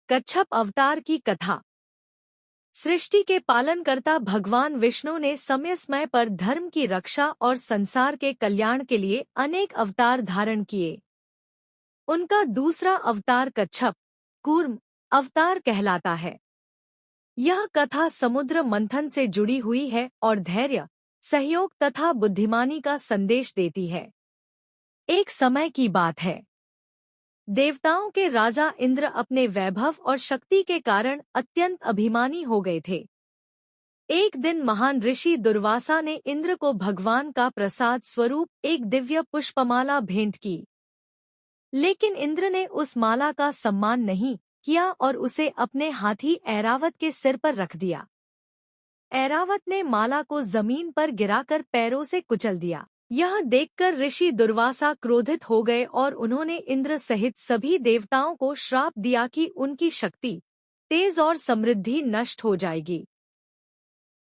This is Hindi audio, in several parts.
कच्छप अवतार की कथा। सृष्टि के पालनकर्ता भगवान विष्णु ने समय समय पर धर्म की रक्षा और संसार के कल्याण के लिए अनेक अवतार धारण किए। उनका दूसरा अवतार कच्छप कूर्म अवतार कहलाता है। यह कथा समुद्र मंथन से जुड़ी हुई है और धैर्य, सहयोग तथा बुद्धिमानी का संदेश देती है। एक समय की बात है। देवताओं के राजा इंद्र अपने वैभव और शक्ति के कारण अत्यंत अभिमानी हो गए थे। एक दिन महान ऋषि दुर्वासा ने इंद्र को भगवान का प्रसाद स्वरूप एक दिव्य पुष्पमाला भेंट की। लेकिन इंद्र ने उस माला का सम्मान नहीं किया और उसे अपने हाथी ऐरावत के सिर पर रख दिया। ऐरावत ने माला को जमीन पर गिराकर पैरों से कुचल दिया। यह देखकर ऋषि दुर्वासा क्रोधित हो गए और उन्होंने इंद्र सहित सभी देवताओं को श्राप दिया कि उनकी शक्ति, तेज और समृद्धि नष्ट हो जाएगी।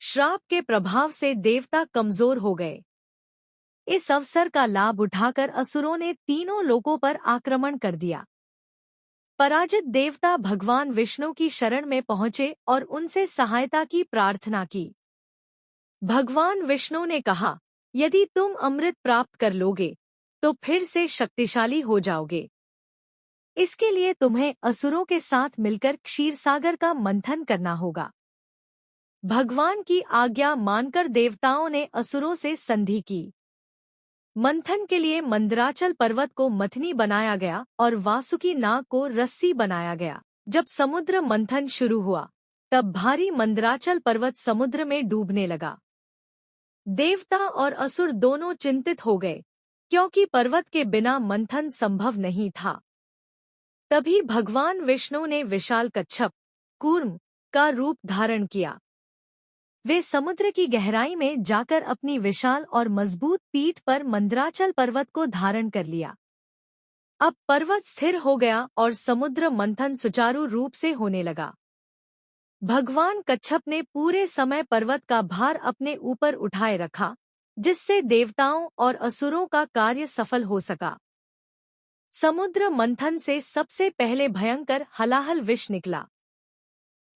श्राप के प्रभाव से देवता कमजोर हो गए। इस अवसर का लाभ उठाकर असुरों ने तीनों लोकों पर आक्रमण कर दिया। पराजित देवता भगवान विष्णु की शरण में पहुंचे और उनसे सहायता की प्रार्थना की। भगवान विष्णु ने कहा, यदि तुम अमृत प्राप्त कर लोगे तो फिर से शक्तिशाली हो जाओगे। इसके लिए तुम्हें असुरों के साथ मिलकर क्षीरसागर का मंथन करना होगा। भगवान की आज्ञा मानकर देवताओं ने असुरों से संधि की। मंथन के लिए मंदराचल पर्वत को मथनी बनाया गया और वासुकी नाग को रस्सी बनाया गया। जब समुद्र मंथन शुरू हुआ तब भारी मंदराचल पर्वत समुद्र में डूबने लगा। देवता और असुर दोनों चिंतित हो गए, क्योंकि पर्वत के बिना मंथन संभव नहीं था। तभी भगवान विष्णु ने विशाल कच्छप कूर्म का रूप धारण किया। वे समुद्र की गहराई में जाकर अपनी विशाल और मजबूत पीठ पर मंदराचल पर्वत को धारण कर लिया। अब पर्वत स्थिर हो गया और समुद्र मंथन सुचारू रूप से होने लगा। भगवान कच्छप ने पूरे समय पर्वत का भार अपने ऊपर उठाए रखा, जिससे देवताओं और असुरों का कार्य सफल हो सका। समुद्र मंथन से सबसे पहले भयंकर हलाहल विष निकला।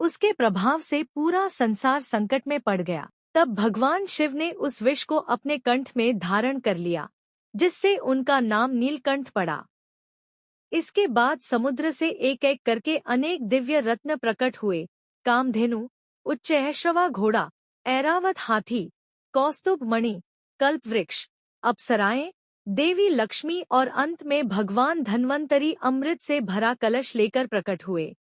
उसके प्रभाव से पूरा संसार संकट में पड़ गया। तब भगवान शिव ने उस विष को अपने कंठ में धारण कर लिया, जिससे उनका नाम नीलकंठ पड़ा। इसके बाद समुद्र से एक एक करके अनेक दिव्य रत्न प्रकट हुए। कामधेनु, उच्चैःश्रवा घोड़ा, ऐरावत हाथी, कौस्तुभ मणि, कल्पवृक्ष, अप्सराएं, देवी लक्ष्मी और अंत में भगवान धन्वंतरी अमृत से भरा कलश लेकर प्रकट हुए।